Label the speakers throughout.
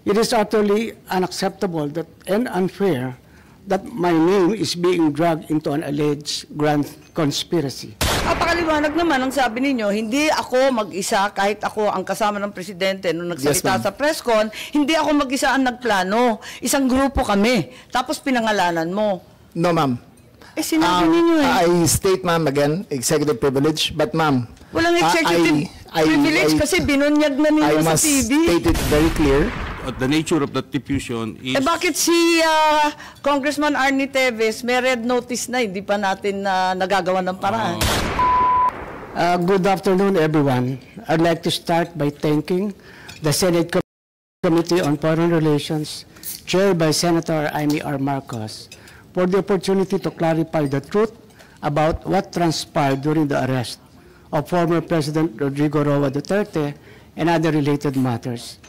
Speaker 1: It is utterly unacceptable and unfair that my name is being dragged into an alleged grand conspiracy.
Speaker 2: Napakaliwanag naman ang sabi ninyo, hindi ako mag-isa kahit ako ang kasama ng presidente nung nagsalita sa press con, hindi ako mag-isa ang nagplano. Isang grupo kami. Tapos pinangalanan mo.
Speaker 3: No, ma'am.
Speaker 2: Sinabi ninyo
Speaker 3: I state, ma'am, again, executive privilege, but ma'am,
Speaker 2: walang executive privilege kasi binunyag na ninyo sa TV. I must
Speaker 3: state it very clear.
Speaker 4: The nature of that diffusion is...
Speaker 2: bakit si Congressman Arnie Teves may red notice na, hindi pa natin nagagawa ng paraan?
Speaker 1: Good afternoon, everyone. I'd like to start by thanking the Senate Committee on Foreign Relations, chaired by Senator Amy R. Marcos, for the opportunity to clarify the truth about what transpired during the arrest of former President Rodrigo Roa Duterte and other related matters.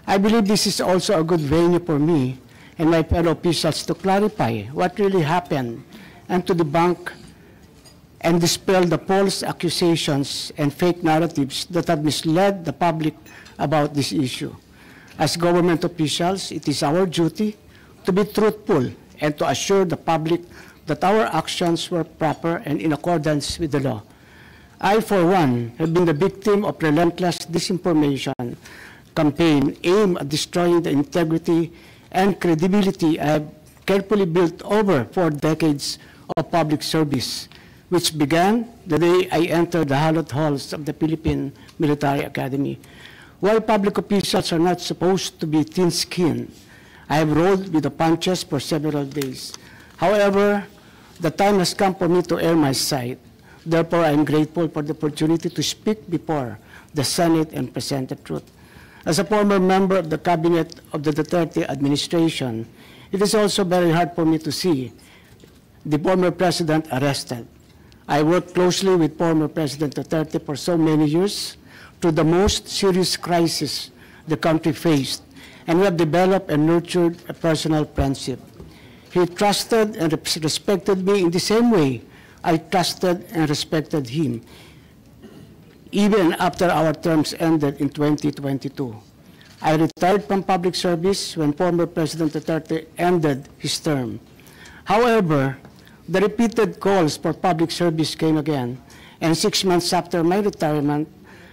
Speaker 1: I believe this is also a good venue for me and my fellow officials to clarify what really happened and to debunk and dispel the false accusations and fake narratives that have misled the public about this issue. As government officials, it is our duty to be truthful and to assure the public that our actions were proper and in accordance with the law. I, for one, have been the victim of relentless disinformation campaign aimed at destroying the integrity and credibility I have carefully built over 4 decades of public service, which began the day I entered the hallowed halls of the Philippine Military Academy. While public officials are not supposed to be thin-skinned, I have rolled with the punches for several days. However, the time has come for me to air my side. Therefore, I am grateful for the opportunity to speak before the Senate and present the truth. As a former member of the cabinet of the Duterte administration, it is also very hard for me to see the former president arrested. I worked closely with former President Duterte for so many years through the most serious crisis the country faced, and we have developed and nurtured a personal friendship. He trusted and respected me in the same way I trusted and respected him, even after our terms ended in 2022. I retired from public service when former President Duterte ended his term. However, the repeated calls for public service came again, and 6 months after my retirement,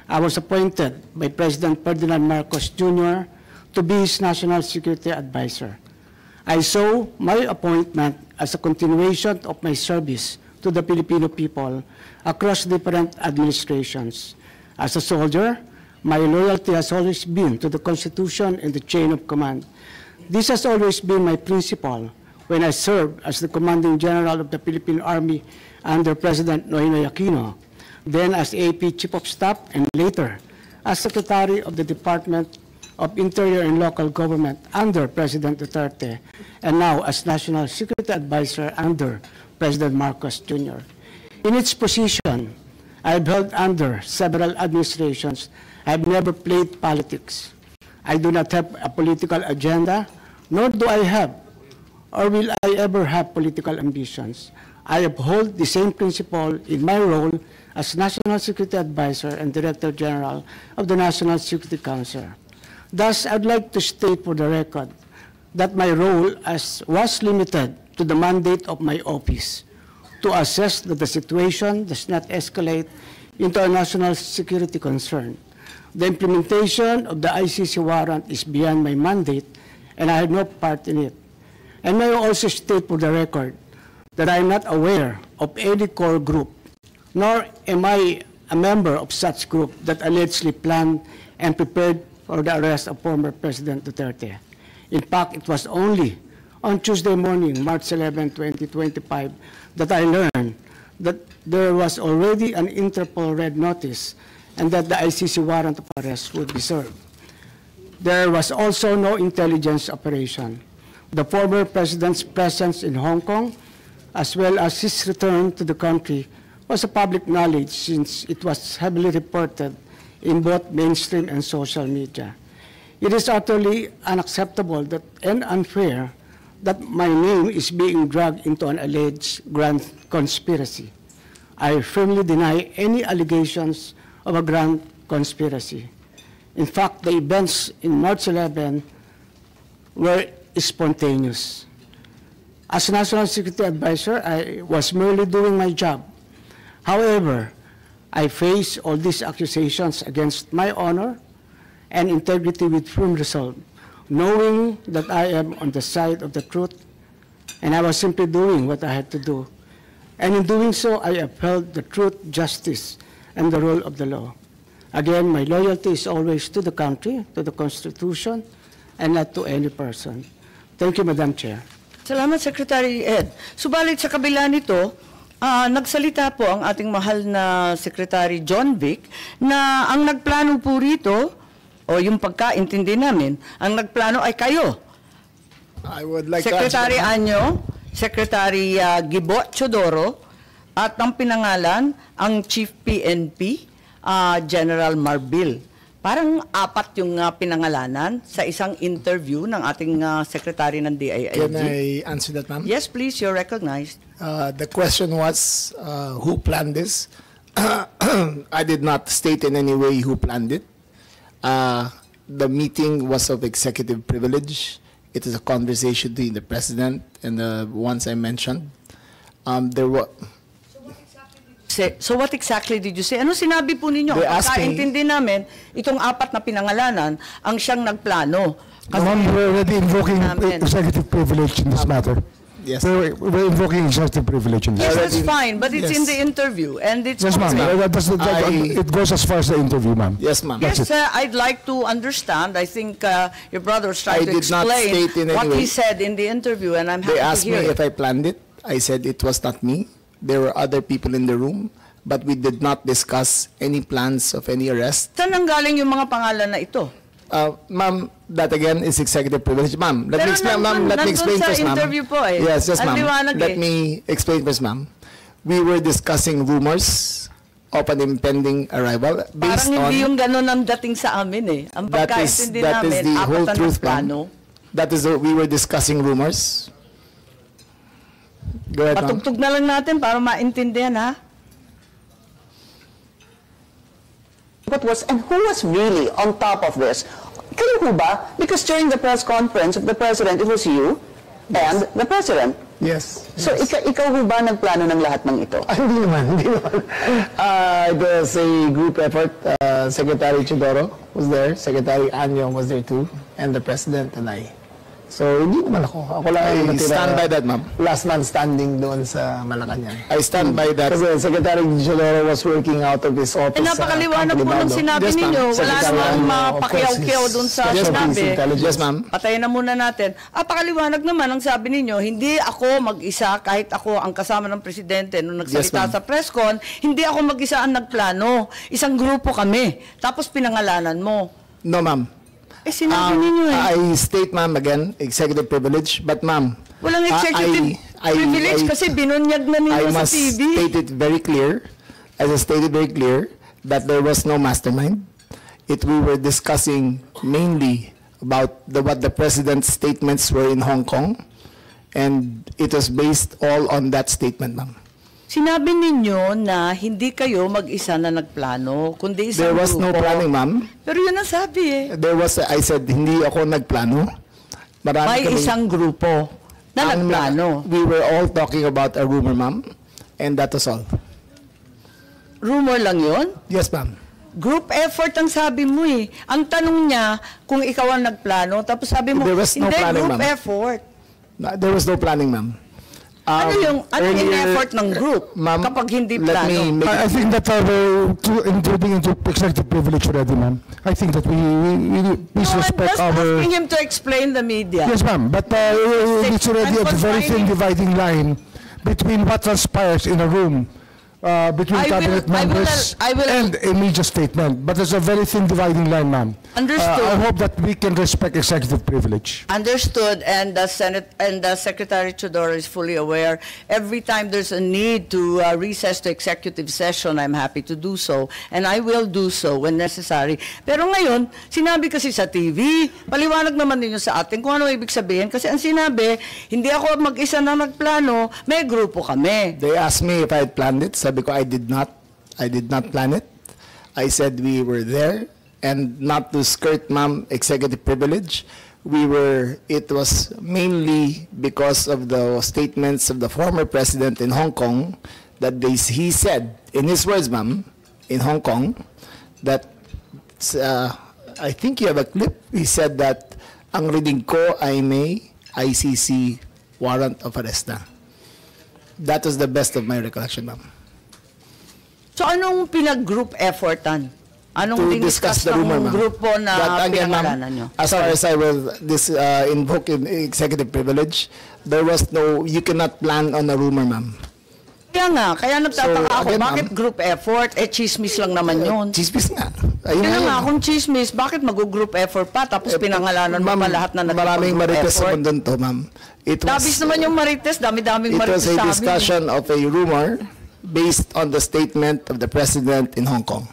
Speaker 1: I was appointed by President Ferdinand Marcos Jr. to be his National Security Advisor. I saw my appointment as a continuation of my service to the Filipino people across different administrations. As a soldier, my loyalty has always been to the Constitution and the chain of command. This has always been my principle when I served as the Commanding General of the Philippine Army under President Noynoy Aquino, then as AP Chief of Staff, and later as Secretary of the Department of Interior and Local Government under President Duterte, and now as National Security Advisor under President Marcos Jr. In its position, I have held under several administrations. I have never played politics. I do not have a political agenda, nor do I have, or will I ever have political ambitions. I uphold the same principle in my role as National Security Advisor and Director General of the National Security Council. Thus, I'd like to state for the record that my role was limited to the mandate of my office to assess that the situation does not escalate into a national security concern. The implementation of the ICC warrant is beyond my mandate, and I have no part in it. And may I also state for the record that I am not aware of any core group, nor am I a member of such group that allegedly planned and prepared for the arrest of former President Duterte. In fact, it was only on Tuesday morning, March 11, 2025, that I learned that there was already an Interpol red notice and that the ICC warrant of arrest would be served. There was also no intelligence operation. The former president's presence in Hong Kong, as well as his return to the country, was a public knowledge since it was heavily reported in both mainstream and social media. It is utterly unacceptable and unfair that my name is being dragged into an alleged grand conspiracy. I firmly deny any allegations of a grand conspiracy. In fact, the events in March 11, were spontaneous. As National Security Advisor, I was merely doing my job. However, I face all these accusations against my honor and integrity with firm resolve, knowing that I am on the side of the truth, and I was simply doing what I had to do. And in doing so, I upheld the truth, justice, and the rule of the law. Again, my loyalty is always to the country, to the Constitution, and not to any person. Thank you, Madam Chair.
Speaker 2: Salamat, Secretary Ed. Subalit sa kabila nito, nagsalita po ang ating mahal na Secretary John Vic na ang nagplano po rito, o yung pagkaintindi namin, ang nagplano ay kayo.
Speaker 3: I would like
Speaker 2: Secretary
Speaker 3: to answer.
Speaker 2: Anyo, Secretary Gibo Chodoro, at ang pinangalan, ang Chief PNP, General Marbil. Parang apat yung pinangalanan sa isang interview ng ating Secretary ng DILG.
Speaker 3: Can I answer that, ma'am?
Speaker 2: Yes, please, you're recognized.
Speaker 3: The question was, who planned this? I did not state in any way who planned it. The meeting was of executive privilege. It is a conversation between the President and the ones I mentioned. There were...
Speaker 2: So what exactly did you say? Ano sinabi po ninyo?
Speaker 3: They asked me-
Speaker 2: Pagkaintindi namin, itong apat na pinangalanan, ang siyang nagplano.
Speaker 5: Ma'am, we're already invoking
Speaker 2: Namin.
Speaker 5: executive privilege in this matter.
Speaker 3: Yes.
Speaker 5: We're invoking executive privilege in this.
Speaker 2: Yes, that's
Speaker 3: Already-
Speaker 2: fine, but it's
Speaker 3: yes.
Speaker 2: in the interview, and it's
Speaker 5: Yes, ma'am.
Speaker 2: public.
Speaker 5: It goes as far as the interview, ma'am.
Speaker 3: Yes, ma'am.
Speaker 2: Yes, I'd like to understand. I think your brother was trying
Speaker 3: I
Speaker 2: to
Speaker 3: did not
Speaker 2: explain
Speaker 3: state in any
Speaker 2: what he
Speaker 3: way.
Speaker 2: said in the interview, and I'm
Speaker 3: They
Speaker 2: happy
Speaker 3: asked
Speaker 2: to hear
Speaker 3: me
Speaker 2: it.
Speaker 3: if I planned it. I said it was not me. There were other people in the room, but we did not discuss any plans of any arrest.
Speaker 2: Saan nanggaling yung mga pangalan na ito?
Speaker 3: Ma'am, that again is executive privilege. Ma'am, let
Speaker 2: Pero
Speaker 3: me explain, ma'am. Let me
Speaker 2: nandun
Speaker 3: explain
Speaker 2: sa
Speaker 3: first, ma'am.
Speaker 2: interview po eh.
Speaker 3: Yes, yes,
Speaker 2: Ang
Speaker 3: ma'am.
Speaker 2: liwanag
Speaker 3: Let
Speaker 2: eh.
Speaker 3: me explain first, ma'am. We were discussing rumors of an impending arrival based
Speaker 2: Parang hindi yung
Speaker 3: on...
Speaker 2: ganun ang dating sa amin eh. Ang
Speaker 3: That is
Speaker 2: pagkaintindi
Speaker 3: the
Speaker 2: namin,
Speaker 3: whole
Speaker 2: apat na
Speaker 3: truth,
Speaker 2: plano.
Speaker 3: ma'am. That is, we were discussing rumors. Go ahead, ma'am.
Speaker 2: Patugtog na lang natin para maintindihan ha.
Speaker 6: What was and who was really on top of this? Kayo ho ba? Because during the press conference of the President, it was you and the President.
Speaker 3: Yes.
Speaker 6: So ikaw ho ba nagplano ng lahat ng ito?
Speaker 3: Hindi naman, hindi naman. It was a group effort. Secretary Chodoro was there, Secretary Anyo was there too, and the President and I. So, hindi naman ako. Ako lang
Speaker 7: I
Speaker 3: ang natira.
Speaker 7: stand by that, ma'am.
Speaker 3: Last man standing doon sa Malacanang.
Speaker 7: I stand by that.
Speaker 3: Kasi Secretary Chodoro was working out of his office.
Speaker 2: Napakaliwanag po ng sinabi
Speaker 3: Yes, ma'am.
Speaker 2: ninyo. Wala
Speaker 3: Secretary
Speaker 2: namang
Speaker 3: Anyo, of
Speaker 2: mapakiyaw-kiyaw
Speaker 3: course,
Speaker 2: dun sa
Speaker 3: is
Speaker 2: sinabi.
Speaker 3: Special Intelligence.
Speaker 7: Yes, ma'am.
Speaker 2: Patayin na muna natin. Pakaliwanag naman ang sabi ninyo, hindi ako mag-isa kahit ako ang kasama ng presidente nung
Speaker 7: Yes,
Speaker 2: nagsalita
Speaker 7: ma'am.
Speaker 2: sa press con, hindi ako mag-isa ang nagplano. Isang grupo kami. Tapos pinangalanan mo.
Speaker 7: No, ma'am.
Speaker 2: Sinabi ninyo eh.
Speaker 7: I state, ma'am, again, executive privilege, but ma'am,
Speaker 2: Walang executive privilege kasi binunyag na
Speaker 7: I
Speaker 2: ninyo sa
Speaker 7: must
Speaker 2: TV.
Speaker 7: state it very clear, as I stated very clear, that there was no mastermind. We were discussing mainly about what the president's statements were in Hong Kong, and it was based all on that statement, ma'am.
Speaker 2: Sinabi ninyo na hindi kayo mag-isa na nagplano, kundi isang
Speaker 7: There was no
Speaker 2: grupo.
Speaker 7: planning, ma'am.
Speaker 2: Pero yun ang sabi eh.
Speaker 7: I said, hindi ako nagplano. Marami
Speaker 2: May
Speaker 7: kaming-
Speaker 2: isang grupo na
Speaker 7: Ang-
Speaker 2: nagplano.
Speaker 7: We were all talking about a rumor, ma'am, and that was all.
Speaker 2: Rumor lang yun?
Speaker 7: Yes, ma'am.
Speaker 2: Group effort ang sabi mo eh. Ang tanong niya kung ikaw ang nagplano, tapos sabi mo,
Speaker 7: There was no
Speaker 2: hindi,
Speaker 7: planning,
Speaker 2: group
Speaker 7: ma'am.
Speaker 2: effort.
Speaker 7: There was no planning, ma'am.
Speaker 2: Ano yung
Speaker 7: earlier-
Speaker 2: effort ng group
Speaker 7: Ma'am,
Speaker 2: kapag hindi
Speaker 7: let
Speaker 2: plano?
Speaker 7: me make
Speaker 5: I think that we're intruding into executive privilege already, ma'am. I think that we please
Speaker 2: No, I'm
Speaker 5: respect
Speaker 2: just
Speaker 5: our...
Speaker 2: asking him to explain the media.
Speaker 5: Yes, ma'am, but it's already
Speaker 2: I'm
Speaker 5: a very thin
Speaker 2: confining-
Speaker 5: dividing line between what transpires in a room between
Speaker 2: I will-
Speaker 5: cabinet members
Speaker 2: I will-
Speaker 5: and a media statement. But there's a very thin dividing line, ma'am.
Speaker 2: Understood.
Speaker 5: I hope that we can respect executive privilege.
Speaker 2: Understood, and the Senate and the Secretary Chodoro is fully aware. Every time there's a need to recess to executive session, I'm happy to do so, and I will do so when necessary. Pero ngayon, sinabi kasi sa TV, paliwanag naman ninyo sa atin kung ano ibig sabihin. Kasi ang sinabi, hindi ako mag-isa na nagplano, may grupo kami.
Speaker 7: They asked me if I had planned it. Sabi ko, I did not plan it. I said we were there, and not to skirt, ma'am, executive privilege. it was mainly because of the statements of the former president in Hong Kong that he said, in his words, ma'am, in Hong Kong, that, I think you have a clip, he said that, ang reading ko ay may ICC warrant of arrest na. That was the best of my recollection, ma'am.
Speaker 2: So anong pinag-group effortan? Anong
Speaker 7: To discuss the rumor,
Speaker 2: ng
Speaker 7: ma'am.
Speaker 2: grupo na
Speaker 7: But again, ma'am,
Speaker 2: pinangalanan nyo?
Speaker 7: as far as I will invoke in executive privilege, there was no, you cannot plan on a rumor, ma'am.
Speaker 2: Kaya nagtataka
Speaker 7: So,
Speaker 2: ako,
Speaker 7: again,
Speaker 2: bakit
Speaker 7: ma'am,
Speaker 2: group effort? Chismis lang naman yun.
Speaker 7: Chismis nga. Ayun
Speaker 2: Kaya nga,
Speaker 7: yun.
Speaker 2: kung chismis, bakit mag-group effort pa? Tapos pinangalanan mo
Speaker 7: Ma'am,
Speaker 2: pa lahat na
Speaker 7: maraming
Speaker 2: nagpag-group
Speaker 7: marites sa
Speaker 2: effort.
Speaker 7: mundo to, ma'am.
Speaker 2: Dabis naman yung marites, dami-daming
Speaker 7: It
Speaker 2: marites
Speaker 7: was a
Speaker 2: sa amin.
Speaker 7: discussion of a rumor based on the statement of the president in Hong Kong.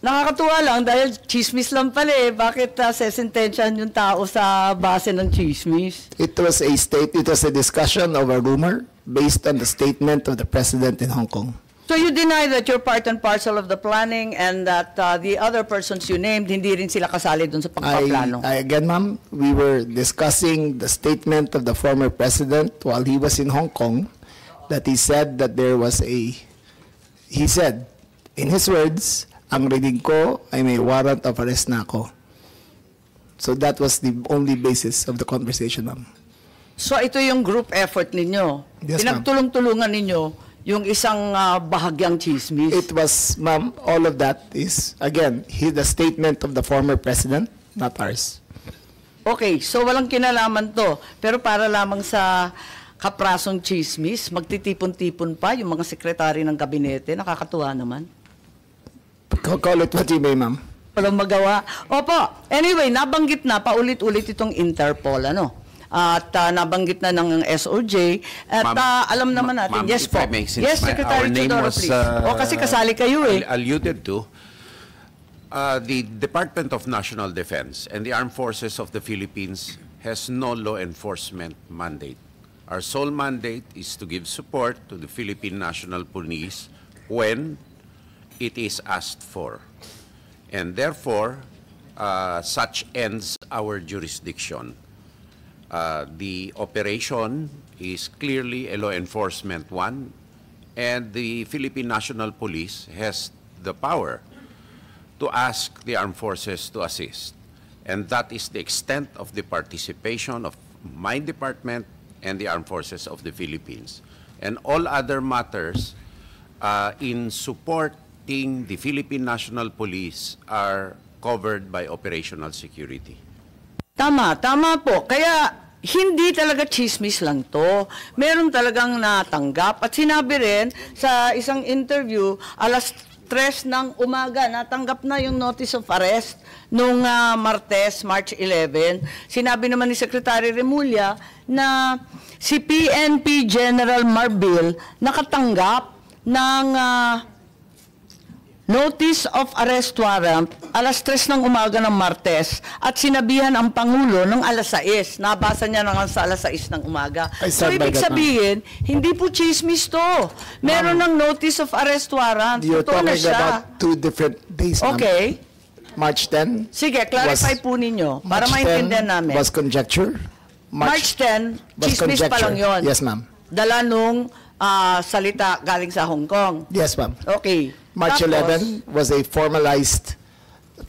Speaker 2: Nakakatuwa lang dahil chismis lang pala eh. Bakit sesentensyahan yung tao sa base ng chismis?
Speaker 7: It was a discussion of a rumor based on the statement of the president in Hong Kong.
Speaker 2: So you deny that you're part and parcel of the planning and that the other persons you named, hindi rin sila kasali dun sa pagpaplano?
Speaker 7: Again, ma'am, we were discussing the statement of the former president while he was in Hong Kong, that he said that he said, in his words, ang reading ko ay may warrant of arrest na ako. So that was the only basis of the conversation, ma'am.
Speaker 2: So ito yung group effort ninyo?
Speaker 7: Yes, ma'am.
Speaker 2: Pinagtulong-tulungan ninyo yung isang bahagyang chismis?
Speaker 7: It was, ma'am, all of that is, again, the statement of the former president, not ours.
Speaker 2: Okay, so walang kinalaman to. Pero para lamang sa kaprasong chismis, magtitipon-tipon pa yung mga sekretary ng kabinete. Nakakatuwa naman.
Speaker 7: Call it what you may, ma'am.
Speaker 2: Walang magawa. Opo, anyway, nabanggit na paulit-ulit itong Interpol, ano? At nabanggit na ng SOJ. At alam naman natin,
Speaker 8: Ma'am,
Speaker 2: yes
Speaker 8: if
Speaker 2: po.
Speaker 8: I may, since
Speaker 2: Yes, Secretary
Speaker 8: our name
Speaker 2: Teodoro,
Speaker 8: was,
Speaker 2: please. O kasi kasali kayo eh.
Speaker 8: alluded to, the Department of National Defense and the Armed Forces of the Philippines has no law enforcement mandate. Our sole mandate is to give support to the Philippine National Police when it is asked for. And therefore, such ends our jurisdiction. The operation is clearly a law enforcement one, and the Philippine National Police has the power to ask the armed forces to assist. And that is the extent of the participation of my department and the armed forces of the Philippines. And all other matters in supporting the Philippine National Police are covered by operational security.
Speaker 2: Tama po. Kaya hindi talaga chismis lang to. Meron talagang natanggap. At sinabi rin sa isang interview, alas 3 ng umaga, natanggap na yung notice of arrest nung Martes, March 11. Sinabi naman ni Secretary Remulla na si PNP General Marbil nakatanggap ng notice of arrest warrant alas 3 ng umaga ng Martes at sinabihan ang Pangulo ng alas 6. Nabasa niya nga sa alas 6 ng umaga. So ibig sabihin, hindi po chismis to. Meron ng notice of arrest warrant.
Speaker 7: You're
Speaker 2: Totoo na
Speaker 7: talking
Speaker 2: siya.
Speaker 7: about two different days, ma'am.
Speaker 2: Okay.
Speaker 7: March 10.
Speaker 2: Sige, clarify po ninyo para
Speaker 7: March
Speaker 2: maintindihan
Speaker 7: 10
Speaker 2: namin.
Speaker 7: was conjecture.
Speaker 2: March 10,
Speaker 7: was
Speaker 2: chismis pa lang yun.
Speaker 7: Yes, ma'am.
Speaker 2: Dala nung salita galing sa Hong Kong.
Speaker 7: Yes, ma'am.
Speaker 2: Okay.
Speaker 7: March
Speaker 2: Tapos,
Speaker 7: 11 was a formalized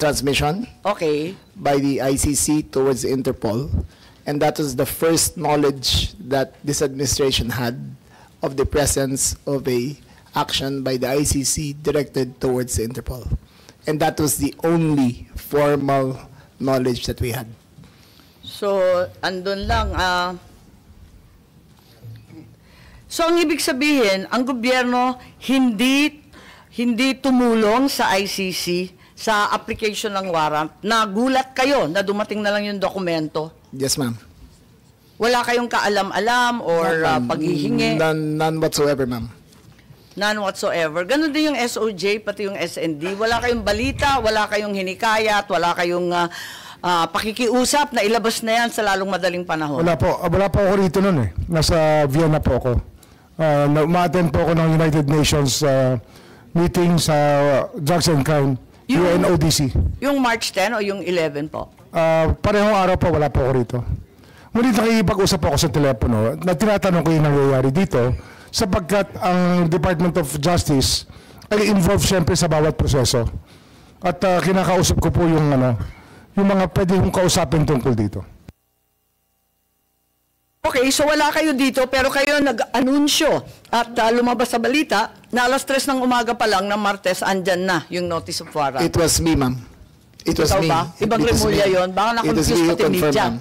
Speaker 7: transmission
Speaker 2: okay.
Speaker 7: by the ICC towards Interpol, and that was the first knowledge that this administration had of the presence of a action by the ICC directed towards Interpol. And that was the only formal knowledge that we had.
Speaker 2: So, andun lang. So, ang ibig sabihin, ang gobyerno hindi tumulong sa ICC sa application ng warrant. Nagulat kayo na dumating na lang yung dokumento.
Speaker 7: Yes, ma'am.
Speaker 2: Wala kayong kaalam-alam or paghihingi?
Speaker 7: None whatsoever, ma'am.
Speaker 2: None whatsoever. Ganon din yung SOJ, pati yung SND. Wala kayong balita, wala kayong hinikayat, wala kayong pakikiusap na ilabas na yan sa lalong madaling panahon.
Speaker 5: Wala po ako rito nun eh. Nasa Vienna po ako. Ma-attend po ako ng United Nations meeting sa Drugs and Crime, UNODC.
Speaker 2: Yung March 10 o yung 11 po?
Speaker 5: parehong araw pa wala po ako rito. Ngunit nakikipag-usap ako sa telepono na tinatanong ko yung nangyayari dito sapagkat ang Department of Justice ay involved siyempre sa bawat proseso. At kinakausap ko po yung mga pwede kong kausapin tungkol dito.
Speaker 2: Okay, so wala kayo dito pero kayo nag-anunsyo at lumabas sa balita na alas 3 ng umaga pa lang ng Martes andyan na yung notice of warrant.
Speaker 3: It was me, ma'am. It was
Speaker 2: Ikaw
Speaker 3: me.
Speaker 2: ba? Ibang
Speaker 3: It was
Speaker 2: Remulla
Speaker 3: me.
Speaker 2: yun. Baka
Speaker 3: It was
Speaker 2: na-confuse
Speaker 3: me who
Speaker 2: pati
Speaker 3: confirmed,
Speaker 2: media.
Speaker 3: ma'am.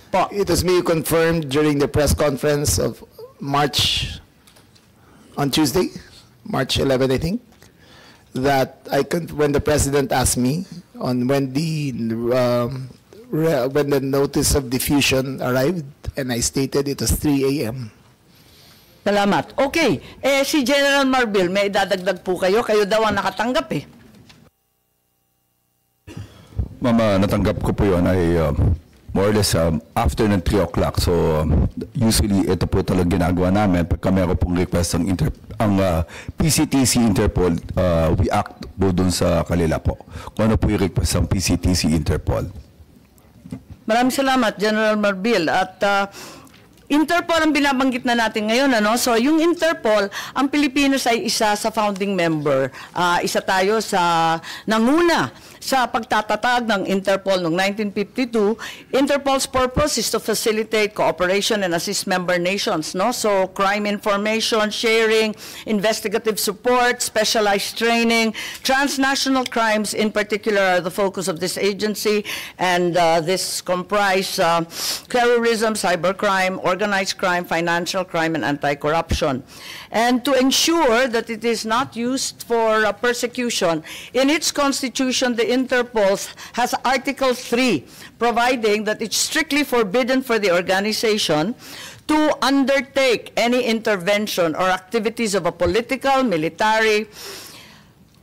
Speaker 2: Po.
Speaker 3: It was me who confirmed during the press conference of March, on Tuesday, March 11, I think, that when the president asked me on when the notice of diffusion arrived, and I stated it was 3 a.m.
Speaker 2: Salamat. Okay. Si General Marbil, may idadagdag po kayo. Kayo daw ang nakatanggap eh.
Speaker 9: Mama, natanggap ko po yun ay more or less after ng 3 o'clock. So usually ito po talaga ginagawa namin. Pagka meron pong request ang PCTC Interpol, we act po dun sa kanila po. Kung ano po yung request ng PCTC Interpol.
Speaker 2: Maraming salamat, General Marbil. At Interpol ang binabanggit na natin ngayon. So yung Interpol, ang Pilipinas ay isa sa founding member. Isa tayo sa nanguna sa pagtatatag ng Interpol noong 1952. Interpol's purpose is to facilitate cooperation and assist member nations. So crime information, sharing, investigative support, specialized training, transnational crimes in particular are the focus of this agency, and this comprise terrorism, cybercrime, organized crime, financial crime, and anti-corruption. And to ensure that it is not used for persecution, in its constitution, the Interpol has Article 3, providing that it's strictly forbidden for the organization to undertake any intervention or activities of a political, military,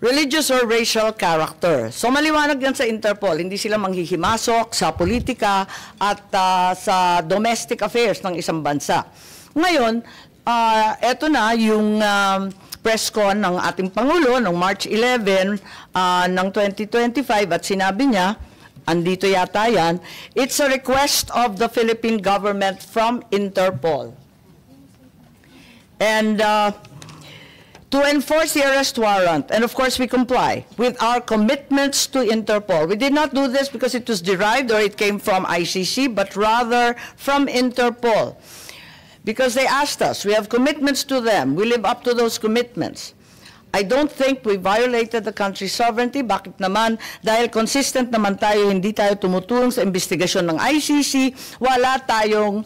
Speaker 2: religious or racial character. So maliwanag yan sa Interpol, hindi sila manghihimasok sa politika at sa domestic affairs ng isang bansa. Ngayon, eto na yung press con ng ating Pangulo noong March 11 ng 2025 at sinabi niya, andito yata yan, it's a request of the Philippine government from Interpol. And to enforce the arrest warrant, and of course we comply with our commitments to Interpol. We did not do this because it was derived or it came from ICC, but rather from Interpol. Because they asked us, we have commitments to them, we live up to those commitments. I don't think we violated the country's sovereignty. Bakit naman? Dahil consistent naman tayo, hindi tayo tumutulong sa investigasyon ng ICC, wala tayong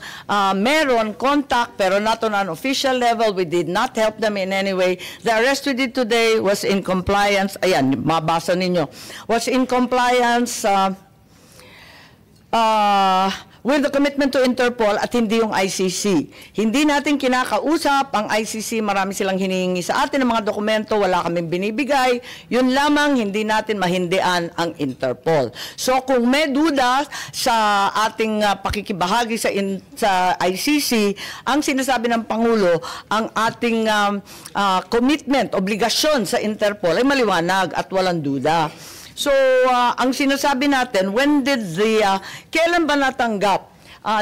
Speaker 2: meron contact, pero not on an official level. We did not help them in any way. The arrest we did today was in compliance, ayan, mabasa ninyo, was in compliance with the commitment to Interpol at hindi yung ICC. Hindi natin kinakausap ang ICC, marami silang hinihingi sa atin ng mga dokumento, wala kaming binibigay. Yun lamang, hindi natin mahindian ang Interpol. So kung may duda sa ating pakikibahagi sa ICC, ang sinasabi ng Pangulo, ang ating commitment, obligasyon sa Interpol ay maliwanag at walang duda. So, ang sinasabi natin, kailan ba natanggap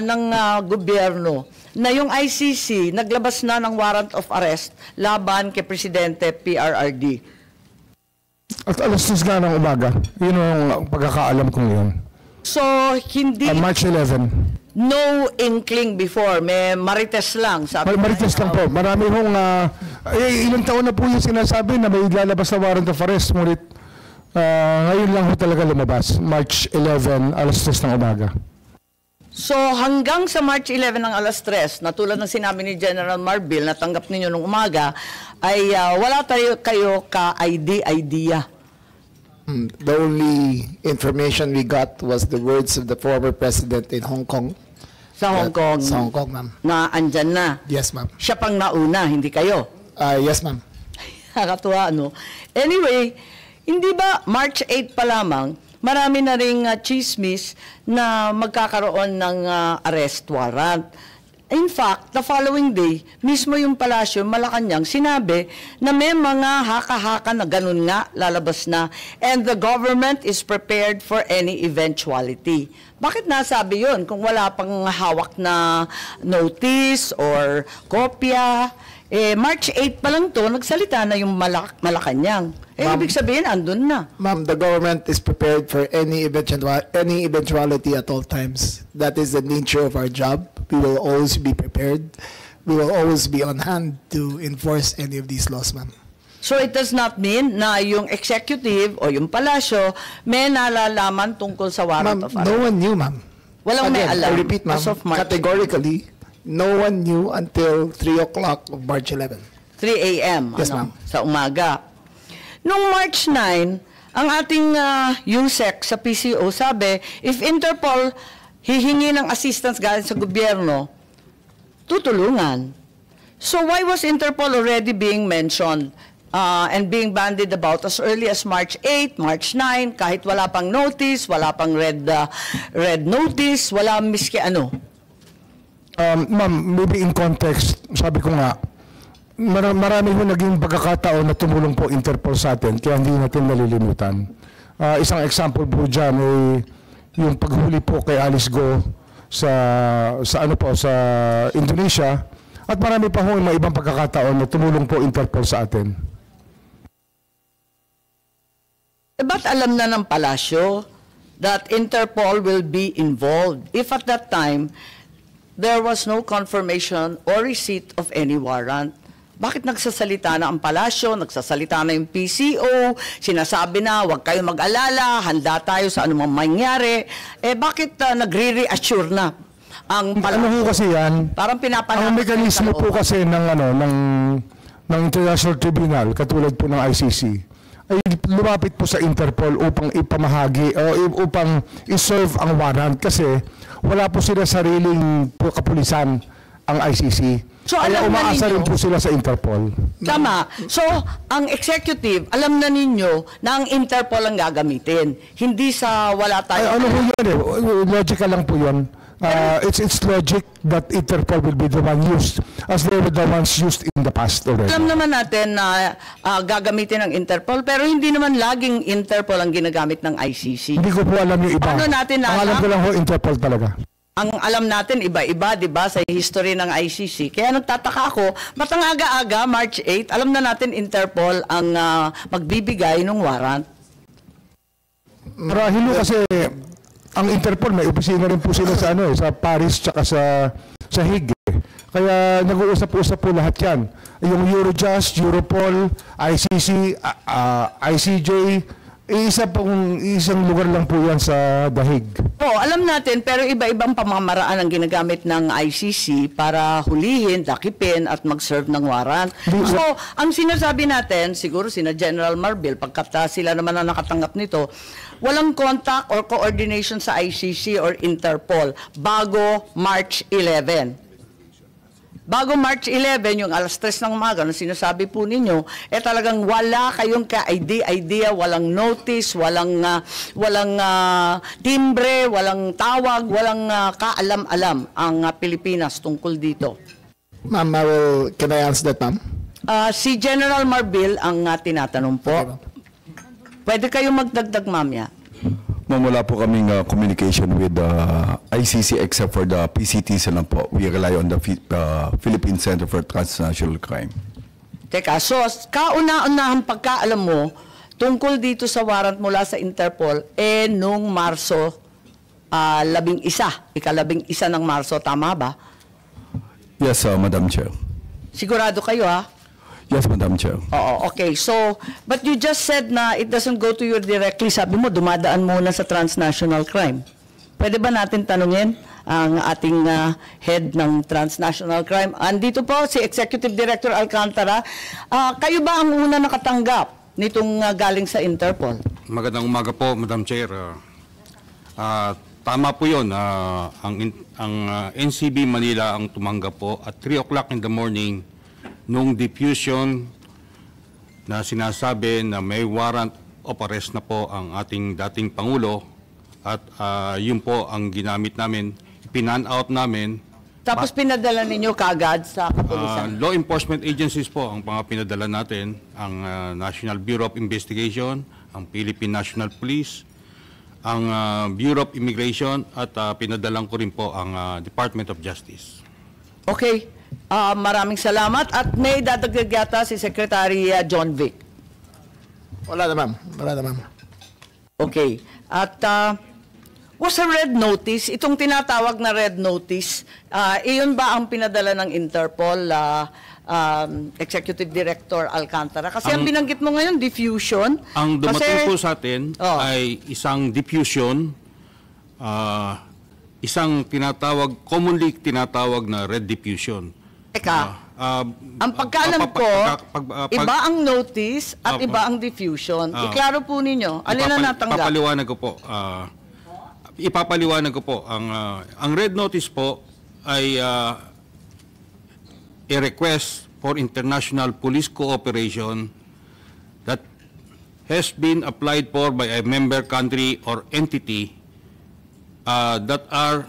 Speaker 2: ng gobyerno na yung ICC naglabas na ng warrant of arrest laban kay Presidente PRRD?
Speaker 5: At alas 6 na ng umaga. Yun ang pagkakaalam kong yun.
Speaker 2: So, hindi...
Speaker 5: March 11.
Speaker 2: No inkling before, may marites lang.
Speaker 5: Marites lang po. Marami hong... ilang taon na po yung sinasabi na may lalabas na warrant of arrest. Ngunit ngayon lang ho talaga lumabas. March 11, alas 3 ng umaga.
Speaker 2: So hanggang sa March 11 ng alas 3, na tulad ng sinabi ni General Marbil, natanggap ninyo nung umaga, ay wala kayo ka-idea.
Speaker 3: The only information we got was the words of the former president in Hong Kong.
Speaker 2: Sa Hong Kong?
Speaker 3: Sa Hong Kong, ma'am.
Speaker 2: Na andyan na?
Speaker 3: Yes, ma'am.
Speaker 2: Siya pang nauna, hindi kayo?
Speaker 3: Yes, ma'am.
Speaker 2: Nakakatuwa, no? Anyway, hindi ba March 8 pa lamang, marami na ring chismis na magkakaroon ng arrest warrant. In fact, the following day, mismo yung palasyo, Malacanang, sinabi na may mga haka-haka na ganun nga, lalabas na, and the government is prepared for any eventuality. Bakit nasabi yun kung wala pang hawak na notice or kopya? March 8 pa lang to, nagsalita na yung Malacanang. Ibig sabihin, andun na.
Speaker 3: Ma'am, the government is prepared for any eventuality at all times. That is the nature of our job. We will always be prepared. We will always be on hand to enforce any of these laws, ma'am.
Speaker 2: So it does not mean na yung executive o yung palasyo may nalalaman tungkol sa warrant of
Speaker 3: Ma'am,
Speaker 2: arrest.
Speaker 3: no one knew, ma'am.
Speaker 2: Walang may
Speaker 3: Again,
Speaker 2: alam.
Speaker 3: I repeat, ma'am,
Speaker 2: as of March
Speaker 3: categorically, no one knew until 3 o'clock of March 11.
Speaker 2: 3 a.m.
Speaker 3: Yes, ma'am.
Speaker 2: Sa umaga. Noong March 9, ang ating USEC sa PCO sabi, if Interpol hihingi ng assistance galing sa gobyerno, tutulungan. So why was Interpol already being mentioned and being bandied about as early as March 8, March 9, kahit wala pang notice, wala pang red notice, wala miski ano?
Speaker 5: Ma'am, maybe in context, sabi ko nga, marami ho naging pagkakataon na tumulong po Interpol sa atin, kaya hindi natin nalilimutan. Isang example po dyan ay yung paghuli po kay Alice Go sa Indonesia, at marami pa ho mga ibang pagkakataon na tumulong po Interpol sa atin.
Speaker 2: Ba't alam na ng palasyo that Interpol will be involved if at that time there was no confirmation or receipt of any warrant? Bakit nagsasalita na ang palasyo, nagsasalita na yung PCO, sinasabi na huwag kayo mag-alala, handa tayo sa anumang mangyari, bakit nagre-reassure na ang palasyo?
Speaker 5: Ano ho kasi yan?
Speaker 2: Parang pinapanakas.
Speaker 5: Ang mekanismo po kasi ng International Tribunal, katulad po ng ICC, ay lumapit po sa Interpol upang ipamahagi o upang iserve ang warrant kasi wala po sila sariling kapulisan ang ICC.
Speaker 2: So,
Speaker 5: kaya
Speaker 2: alam na
Speaker 5: umaasa
Speaker 2: ninyo,
Speaker 5: rin po sila sa Interpol.
Speaker 2: Tama. So, ang executive, alam na ninyo na ang Interpol ang gagamitin. Hindi sa wala tayo.
Speaker 5: Ano po yun eh? Logical lang po yun. It's logic that Interpol will be the one used as they were the ones used in the past already.
Speaker 2: Alam naman natin na gagamitin ng Interpol, pero hindi naman laging Interpol ang ginagamit ng ICC.
Speaker 5: Hindi ko po alam yung iba.
Speaker 2: Paano natin
Speaker 5: ang alam ko lang ho, Interpol talaga.
Speaker 2: Ang alam natin, iba-iba, di ba, sa history ng ICC. Kaya nagtataka ako, ba't ang aga-aga, March 8, alam na natin Interpol ang magbibigay ng warrant?
Speaker 5: Marahil ho kasi ang Interpol, may opisina rin po sila sa sa Paris tsaka sa Hague. Kaya nag-uusap-usap po lahat yan. Yung Eurojust, Europol, ICC, ICJ, isang lugar lang po yan sa The Hague.
Speaker 2: Alam natin, pero iba-ibang pamamaraan ang ginagamit ng ICC para hulihin, takipin, at mag-serve ng warrant. So, ang sinasabi natin, siguro sina General Marbil, pagkat sila naman ang nakatanggap nito, walang contact or coordination sa ICC or Interpol bago March 11. Bago March 11, yung alas 3 ng umaga, na sinasabi po ninyo, talagang wala kayong ka-idea, walang notice, walang timbre, walang tawag, walang kaalam-alam ang Pilipinas tungkol dito.
Speaker 3: Ma'am, can I answer that, ma'am?
Speaker 2: Si General Marbil ang tinatanong po. Pwede kayong magdagdag, mamaya.
Speaker 9: Ma'am, wala po kaming communication with the ICC except for the PCTs lang po. We rely on the Philippine Center for Transnational Crime.
Speaker 2: Teka, so kauna-unahang pagkaalam mo tungkol dito sa warrant mula sa Interpol, nung Marso 11, ika-11 ng Marso, tama ba?
Speaker 9: Yes, Madam Chair.
Speaker 2: Sigurado kayo, ha?
Speaker 9: Yes, Madam Chair.
Speaker 2: Oo, okay. So, but you just said na it doesn't go to you directly. Sabi mo, dumadaan muna sa transnational crime. Pwede ba natin tanungin ang ating head ng transnational crime? Andito po si Executive Director Alcantara. Kayo ba ang una nakatanggap nitong galing sa Interpol?
Speaker 4: Magandang umaga po, Madam Chair. Tama po yun. Ang NCB Manila ang tumanggap po at 3 o'clock in the morning nung diffusion na sinasabi na may warrant of arrest na po ang ating dating Pangulo at yun po ang ginamit namin, pinan out namin.
Speaker 2: Tapos pinadala ninyo kagad sa kapulisan.
Speaker 4: Law enforcement agencies po ang mga pinadala natin, ang National Bureau of Investigation, ang Philippine National Police, ang Bureau of Immigration, at pinadalang ko rin po ang Department of Justice.
Speaker 2: Okay. Maraming salamat. At may dadagdag yata si Secretary John Vic.
Speaker 3: Wala na, ma'am. Wala na, ma'am.
Speaker 2: Okay. At was a red notice, itong tinatawag na red notice, iyon ba ang pinadala ng Interpol, Executive Director Alcantara? Kasi ang binanggit mo ngayon, diffusion.
Speaker 4: Ang dumating po sa atin
Speaker 2: Oh.
Speaker 4: ay isang diffusion, isang commonly tinatawag na red diffusion.
Speaker 2: Teka, ang pagkaalam ko, iba ang notice at iba ang diffusion. Iklaro po ninyo, alin na natanggap?
Speaker 4: Ipapaliwanag ko po. Ang red notice po ay a request for international police cooperation that has been applied for by a member country or entity that are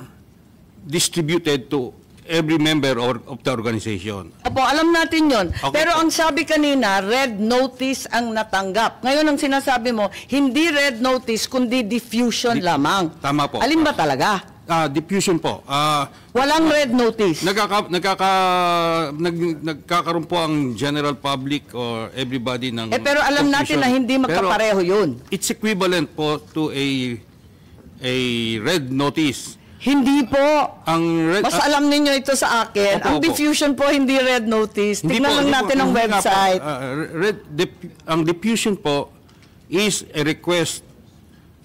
Speaker 4: distributed to every member of the organization.
Speaker 2: Opo, alam natin yon.
Speaker 4: Okay.
Speaker 2: Pero ang sabi kanina, red notice ang natanggap. Ngayon ang sinasabi mo, hindi red notice, kundi diffusion lamang.
Speaker 4: Tama po.
Speaker 2: Alin ba talaga?
Speaker 4: Diffusion po.
Speaker 2: Walang red notice.
Speaker 4: Nagkakaroon po ang general public or everybody ng
Speaker 2: Pero alam natin
Speaker 4: confusion.
Speaker 2: na hindi magkapareho yun.
Speaker 4: It's equivalent po to a red notice.
Speaker 2: Hindi po.
Speaker 4: Ang red,
Speaker 2: Mas alam ninyo ito sa akin.
Speaker 4: Opo,
Speaker 2: Ang
Speaker 4: opo.
Speaker 2: diffusion po, hindi red notice. Tingnan lang natin ang
Speaker 4: hindi nga po.
Speaker 2: website.
Speaker 4: Ang diffusion po is a request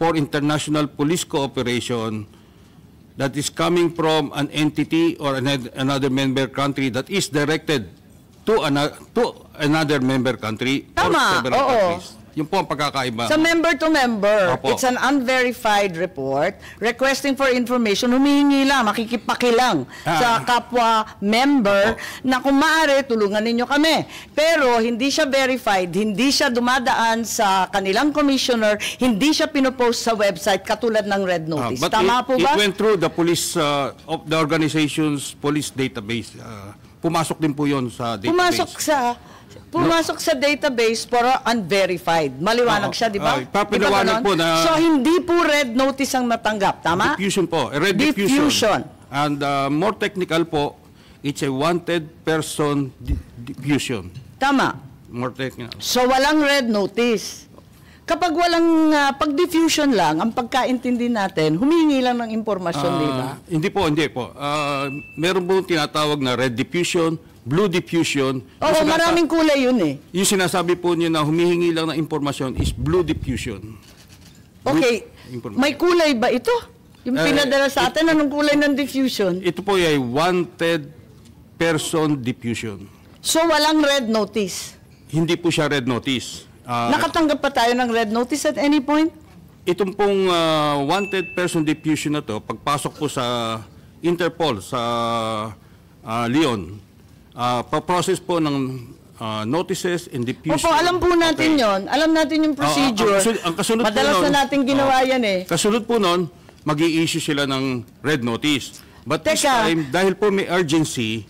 Speaker 4: for international police cooperation that is coming from an entity or another member country that is directed to another member country or
Speaker 2: Tama,
Speaker 4: several
Speaker 2: oo.
Speaker 4: countries. Yun po ang pagkakaiba.
Speaker 2: Sa member to member,
Speaker 4: Opo.
Speaker 2: it's an unverified report requesting for information, humihingi lang, makikipakilang sa kapwa member na kung maaari, tulungan ninyo kami. Pero hindi siya verified, hindi siya dumadaan sa kanilang commissioner, hindi siya pinopost sa website katulad ng red notice.
Speaker 4: But
Speaker 2: Tama po ba?
Speaker 4: It went through the police, of the organization's police database. Pumasok din po yun sa database.
Speaker 2: Pumasok sa database pero unverified. Maliwanag siya, di ba?
Speaker 4: Papinawanag po na...
Speaker 2: So, hindi po red notice ang natanggap, tama?
Speaker 4: Diffusion po. A red diffusion. And more technical po, it's a wanted person diffusion.
Speaker 2: Tama.
Speaker 4: More technical.
Speaker 2: So, walang red notice. Kapag walang pag-diffusion lang, ang pagkaintindi natin, humingi lang ng impormasyon, di ba?
Speaker 4: Hindi po. Meron po tinatawag na red diffusion, blue diffusion.
Speaker 2: Oo, maraming kulay yun eh.
Speaker 4: Yung sinasabi po niyo na humihingi lang ng impormasyon is blue diffusion.
Speaker 2: Okay, may kulay ba ito? Yung pinadala sa atin, anong kulay ng diffusion?
Speaker 4: Ito po ay wanted person diffusion.
Speaker 2: So, walang red notice.
Speaker 4: Hindi po siya red notice.
Speaker 2: Nakatanggap pa tayo ng red notice at any point?
Speaker 4: Itong pong wanted person diffusion na to, pagpasok po sa Interpol, sa Leon, pa-process po ng notices and diffusion.
Speaker 2: Opo, alam po natin yon. Alam natin yung procedure.
Speaker 4: Ang kasunod po
Speaker 2: Madalas
Speaker 4: nun,
Speaker 2: na natin ginawa yan eh.
Speaker 4: Kasunod po nun, mag-i-issue sila ng red notice. But this
Speaker 2: Teka.
Speaker 4: time, dahil po may urgency,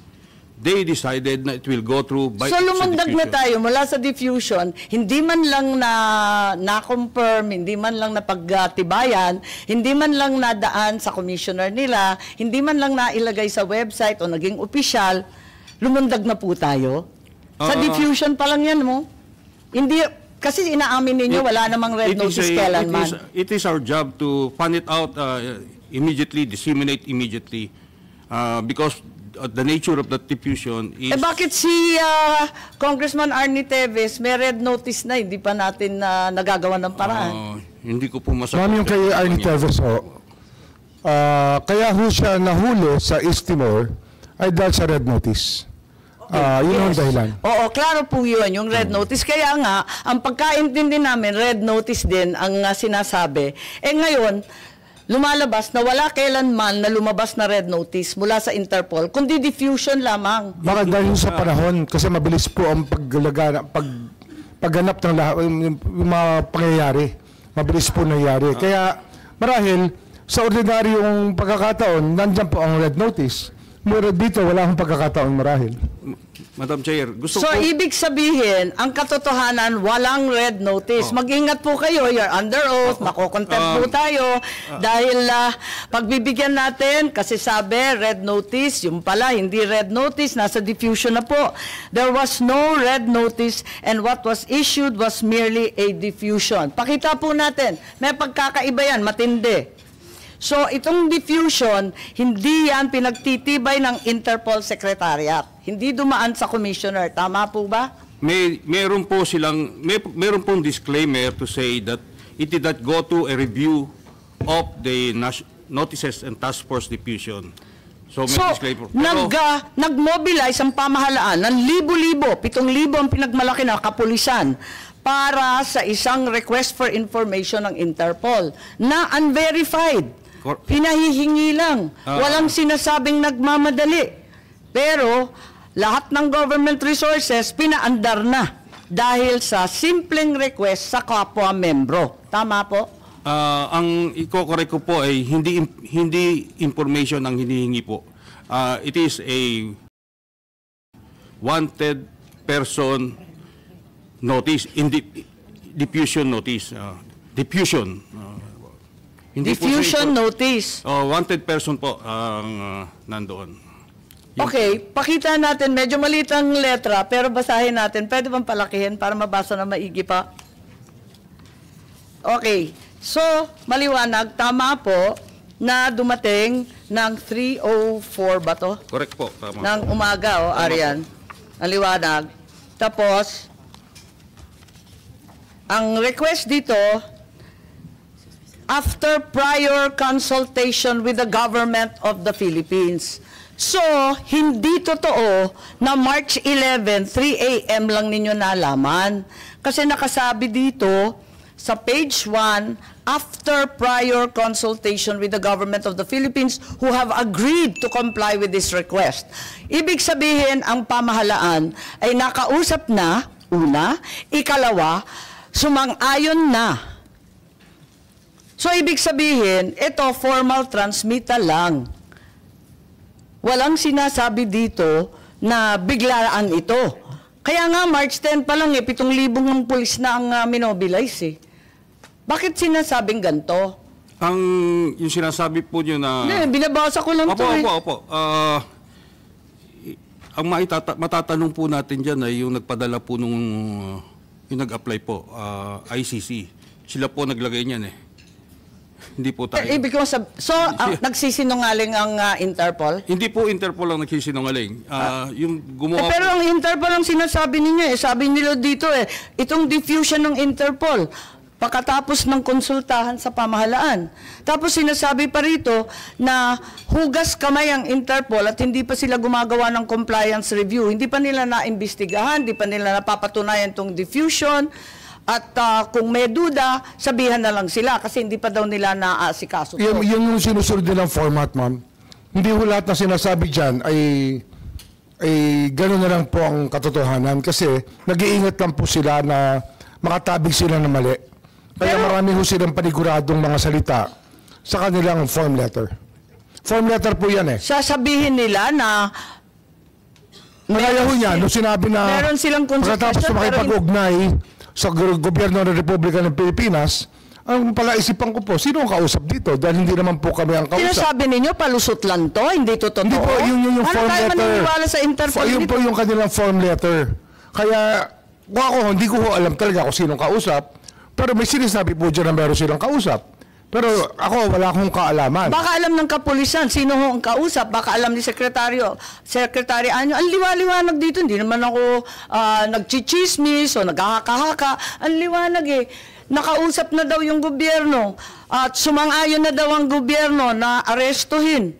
Speaker 4: they decided na it will go through by
Speaker 2: So lumundag na
Speaker 4: diffusion.
Speaker 2: tayo mula sa diffusion, hindi man lang na-confirm, hindi man lang napagtibayan, hindi man lang nadaan sa commissioner nila, hindi man lang nailagay sa website o naging opisyal, lumundag na po tayo. Sa diffusion pa lang yan mo. Hindi, kasi inaamin ninyo, wala namang red notice kailanman.
Speaker 4: It is our job to find it out immediately, disseminate immediately, because the nature of the diffusion is...
Speaker 2: Bakit si Congressman Arnie Teves may red notice na, hindi pa natin nagagawa ng paraan?
Speaker 4: Hindi ko po masagot.
Speaker 5: Ma'am, yung kay Arnie Teves, kaya ho siya nahuli sa East Timor ay dahil sa red notice. Yun ang dahilan.
Speaker 2: Oo, klaro po yun, yung red notice. Kaya nga, ang pagkaintindi namin, red notice din ang sinasabi. Ngayon, lumalabas na wala kailanman na lumabas na red notice mula sa Interpol, kundi diffusion lamang.
Speaker 5: Baka dahil sa panahon, kasi mabilis po ang pagganap ng lahat, yung mga pangyayari. Mabilis po nangyayari. Kaya marahil, sa ordinaryong pagkakataon, nandyan po ang red notice. Mura dito, wala akong pagkakataon marahil.
Speaker 4: Madam Chair, gusto
Speaker 2: So,
Speaker 4: ko...
Speaker 2: ibig sabihin, ang katotohanan, walang red notice. Mag-ingat po kayo, you're under oath, makokontempt po tayo. Dahil pagbibigyan natin, kasi sabi, red notice, yung pala, hindi red notice, nasa diffusion na po. There was no red notice and what was issued was merely a diffusion. Pakita po natin, may pagkakaiba yan, matindi. So, itong diffusion, hindi yan pinagtitibay ng Interpol Secretariat. Hindi dumaan sa Commissioner. Tama po ba?
Speaker 4: Meron pong disclaimer to say that it did not go to a review of the notices and task force diffusion. So, may disclaimer.
Speaker 2: Nag-mobilize ang pamahalaan ng libo-libo, 7,000 ang pinagmalaki na kapulisan para sa isang request for information ng Interpol na unverified. Pinahihingi lang. Walang sinasabing nagmamadali. Pero, lahat ng government resources, pinaandar na dahil sa simpleng request sa kapwa-membro. Tama po?
Speaker 4: Ang iko-correct ko po ay hindi information ang hinihingi po. It is a wanted person notice, diffusion notice. Diffusion.
Speaker 2: Diffusion notice.
Speaker 4: Wanted person po ang nandoon.
Speaker 2: Okay, pakita natin. Medyo maliit ang letra, pero basahin natin. Pwede bang palakihin para mabasa na maigi pa? Okay. So, maliwanag. Tama po na dumating ng 3:04 ba to?
Speaker 4: Correct po. Tama.
Speaker 2: Ng umaga, Arian. Ang liwanag. Tapos, ang request dito, after prior consultation with the government of the Philippines. So, hindi totoo na March 11, 3 a.m. lang ninyo nalaman. Kasi nakasabi dito sa page 1, after prior consultation with the government of the Philippines who have agreed to comply with this request. Ibig sabihin, ang pamahalaan ay nakausap na, una, ikalawa, sumang-ayon na. So, ibig sabihin, ito formal transmittal lang. Walang sinasabi dito na biglaan ito. Kaya nga, March 10 pa lang, 7,000 ng pulis na ang minobilize. Bakit sinasabing ganito?
Speaker 4: Yung sinasabi po nyo na...
Speaker 2: Hindi, binabasa ko lang ito
Speaker 4: Opo. Ang matatanong po natin dyan ay yung nagpadala po yung nag-apply po, ICC. Sila po naglagay niyan Hindi po tayo.
Speaker 2: Ibig ko nagsisinungaling ang Interpol?
Speaker 4: Hindi po Interpol ang nagsisinungaling. Yung gumawa
Speaker 2: pero ang Interpol ang sinasabi ninyo sabi nila dito itong diffusion ng Interpol pagkatapos ng konsultahan sa pamahalaan. Tapos sinasabi pa rito na hugas kamay ang Interpol at hindi pa sila gumagawa ng compliance review. Hindi pa nila naimbestigahan, hindi pa nila napapatunayan itong diffusion. At kung may duda, sabihan na lang sila kasi hindi pa daw nila naaasikaso.
Speaker 5: Yung sinusunod nilang format, ma'am. Hindi ho lahat na sinasabi dyan ay gano'n na lang po ang katotohanan kasi nag-iingat lang po sila na makatabig sila na mali. Kaya marami ho silang paniguradong mga salita sa kanilang form letter. Form letter po yan
Speaker 2: Sasabihin nila na
Speaker 5: Nagaya ho niya, nung sinabi na
Speaker 2: meron silang
Speaker 5: pagkatapos makipag-ugnay sa gobyerno ng Republika ng Pilipinas, ang palaisipan ko po, sino ang kausap dito? Dahil hindi naman po kami ang kausap.
Speaker 2: Sinasabi ninyo, palusot lang to? Hindi to totoo?
Speaker 5: Hindi po, yung form
Speaker 2: tayo
Speaker 5: letter.
Speaker 2: maniniwala sa Interpol?
Speaker 5: Yun po yung kanilang form letter. Kaya, hindi ko alam talaga kung sinong kausap, pero may sinasabi po dyan na meron silang kausap. Pero ako, wala akong kaalaman.
Speaker 2: Baka alam ng kapulisan, sino ho ang kausap, baka alam ni Secretary Anyo. Ang liwa-liwanag dito, hindi naman ako nagchichismis o naghahaka-haka. Ang liwanag nakausap na daw yung gobyerno at sumang-ayon na daw ang gobyerno na arestuhin.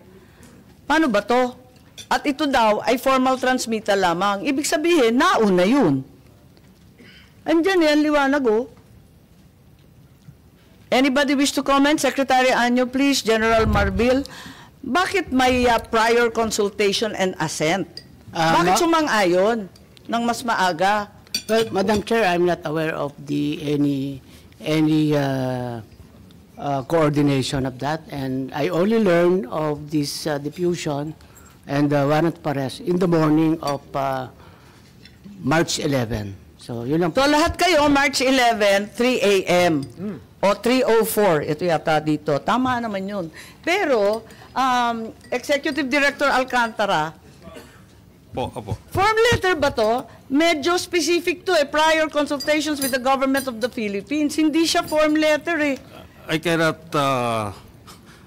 Speaker 2: Paano ba to? At ito daw ay formal transmittal lamang. Ibig sabihin, nauna yun. Andyan yan, liwanag Anybody wish to comment? Secretary Anyo, please. General Marbil. Bakit may prior consultation and assent? Bakit sumang-ayon ng mas maaga?
Speaker 1: Well, Madam Chair, I'm not aware of any coordination of that, and I only learned of this diffusion and warrant of arrest in the morning of March 11. So, yun lang po.
Speaker 2: So lahat kayo, March 11, 3 a.m. O 3:04, ito yata dito. Tama naman yun. Pero, Executive Director Alcantara,
Speaker 4: Opo.
Speaker 2: form letter ba to? Medyo specific to prior consultations with the government of the Philippines. Hindi siya form letter
Speaker 4: I cannot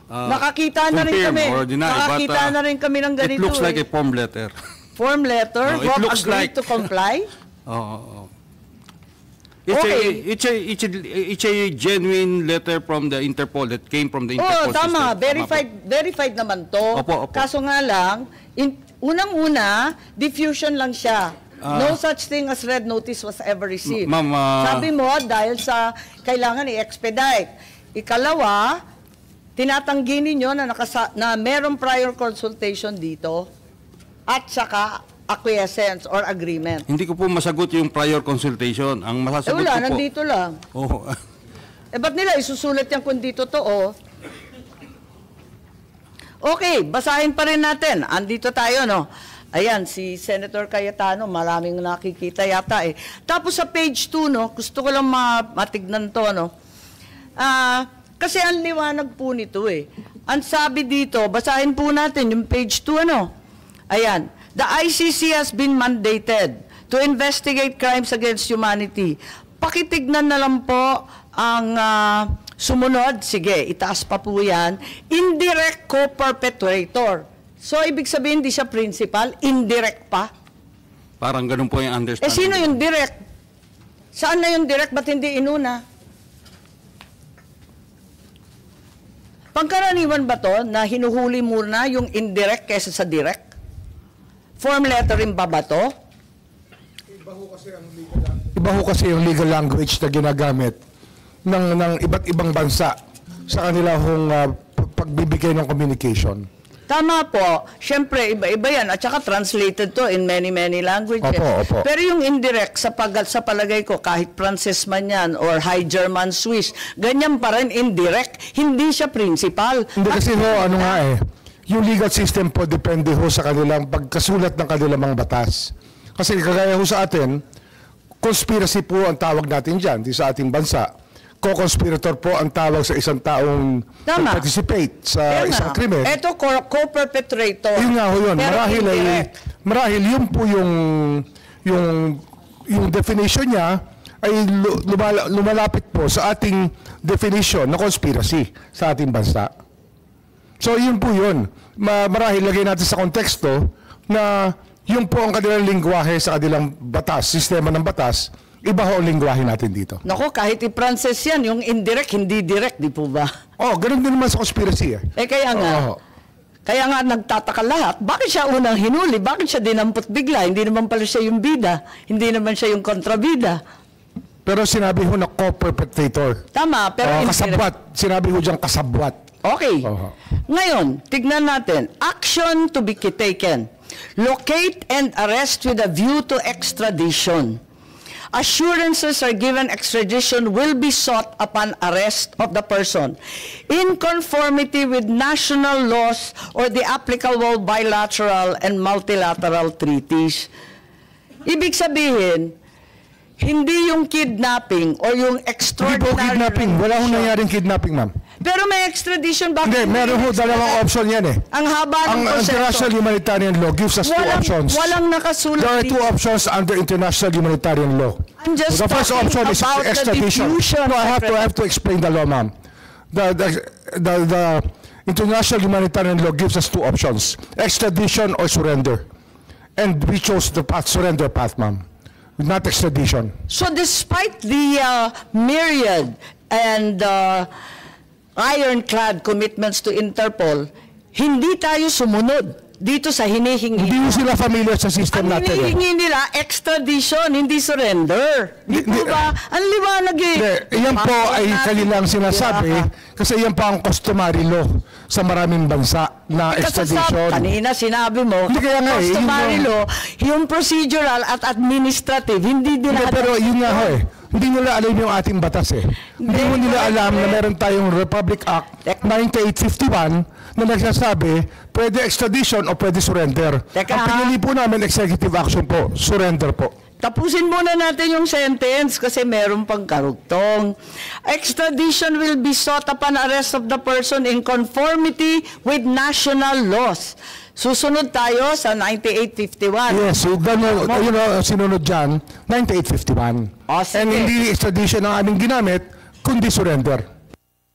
Speaker 2: Nakakita na rin
Speaker 4: confirm
Speaker 2: kami.
Speaker 4: or deny,
Speaker 2: Nakakita
Speaker 4: but,
Speaker 2: na rin kami ng ganito.
Speaker 4: it looks like a form letter.
Speaker 2: Form letter?
Speaker 4: No, it
Speaker 2: Rob
Speaker 4: looks
Speaker 2: agreed
Speaker 4: like-
Speaker 2: to comply? Okay.
Speaker 4: It's a genuine letter from the Interpol that came from the
Speaker 2: Oo,
Speaker 4: Interpol
Speaker 2: tama.
Speaker 4: system.
Speaker 2: Verified naman to.
Speaker 4: Opo.
Speaker 2: Kaso nga lang, unang-una, diffusion lang siya. No such thing as red notice was ever received.
Speaker 4: Ma'am,
Speaker 2: Sabi mo, dahil sa kailangan i-expedite. Ikalawa, tinatanggi ninyo na merong prior consultation dito at saka acquiescence or agreement.
Speaker 4: Hindi ko po masagot yung prior consultation. Ang masasagot
Speaker 2: Wala,
Speaker 4: ko po...
Speaker 2: nandito lang.
Speaker 4: Oh,
Speaker 2: Ba't nila isusulat yan kung di totoo? Okay, basahin pa rin natin. Andito tayo, no? Ayan, si Senator Cayetano, maraming nakikita yata Tapos sa page 2, no? Gusto ko lang matignan to, no? Kasi ang liwanag po nito Ang sabi dito, basahin po natin yung page 2, ano? Ayan. The ICC has been mandated to investigate crimes against humanity. Pakitignan na lang po ang sumunod. Sige, itaas pa po yan. Indirect co-perpetrator. So, ibig sabihin, di siya principal, indirect pa.
Speaker 4: parang ganun po yung understanding.
Speaker 2: Sino yung direct? Saan na yung direct? Ba't hindi inuna? Pangkaraniwan ba to na hinuhuli muna yung indirect kaysa sa direct? Form lettering ba to?
Speaker 5: Iba ho kasi yung legal language na ginagamit ng iba't ibang bansa sa kanila hong pagbibigay ng communication.
Speaker 2: Tama po. Siyempre, iba-iba yan. At saka translated to in many languages.
Speaker 5: Opo.
Speaker 2: Pero yung indirect, sa palagay ko, kahit Frances man yan or High German Swiss, ganyan pa rin indirect. Hindi siya principal.
Speaker 5: Hindi kasi yung legal system po depende ho sa kanilang pagkasulat ng kanilang mga batas. Kasi kagaya ho sa atin, conspiracy po ang tawag natin dyan, di sa ating bansa. Co-conspirator po ang tawag sa isang taong participate sa isang krimen.
Speaker 2: Ito, co-perpetrator.
Speaker 5: Yun nga ho yun. Marahil yun po yung definition niya ay lumalapit po sa ating definition na conspiracy sa ating bansa. So yun po yun. Marahil lagay natin sa konteksto na yun po ang kanilang lingwahe sa kanilang batas, sistema ng batas. Iba ho ang lingwahe natin dito.
Speaker 2: Naku, kahit i-Frances yan, yung indirect, hindi direct, di po ba?
Speaker 5: Ganun din naman sa conspiracy
Speaker 2: Kaya nga. Kaya nga nagtataka lahat, bakit siya unang hinuli? Bakit siya dinampot bigla? Hindi naman pala siya yung bida. Hindi naman siya yung kontrabida.
Speaker 5: Pero sinabi ho na co-perpetrator.
Speaker 2: Tama, pero
Speaker 5: kasabwat. Sinabi ho diyang kasabwat.
Speaker 2: Okay. Ngayon, tignan natin. Action to be taken. Locate and arrest with a view to extradition. Assurances are given extradition will be sought upon arrest of the person in conformity with national laws or the applicable bilateral and multilateral treaties. Ibig sabihin, hindi yung kidnapping or yung extraordinary...
Speaker 5: Hindi po kidnapping. Wala hong nangyaring kidnapping, ma'am.
Speaker 2: Pero may extradition. Bakit?
Speaker 5: Hindi, meron ho dalawang option yan
Speaker 2: Ang haba ng proseso.
Speaker 5: Ang international humanitarian law gives us two options.
Speaker 2: Walang nakasulat.
Speaker 5: There are two options under international humanitarian law.
Speaker 2: I'm just
Speaker 5: The first option is extradition. No, I have to explain the law, ma'am. The international humanitarian law gives us two options: extradition or surrender. And we chose the surrender path, ma'am, not extradition.
Speaker 2: So despite the myriad and ironclad commitments to Interpol, hindi tayo sumunod dito sa hinihingi.
Speaker 5: Hindi mo sila familiar sa system natin.
Speaker 2: Ang hinihingi nila, extradition, hindi surrender. Di po ba? Ang liwanag
Speaker 5: Iyan po ay kanilang sinasabi kasi iyan po ang customary law sa maraming bansa na extradition.
Speaker 2: Kanina sinabi mo, customary law, yung procedural at administrative, hindi din
Speaker 5: pero yun nga hindi nila alam yung ating batas Hindi mo nila alam na meron tayong Republic Act 9851 na nagsasabi, pwede extradition o pwede surrender.
Speaker 2: Teka,
Speaker 5: Ang pinili po namin, executive action po, surrender po.
Speaker 2: Tapusin muna natin yung sentence kasi meron pang karugtong. Extradition will be sought upon arrest of the person in conformity with national laws. Susunod tayo sa 9851.
Speaker 5: Yes, so sinunod dyan, 9851.
Speaker 2: O, sige.
Speaker 5: And hindi extradition ang aming ginamit, kundi surrender.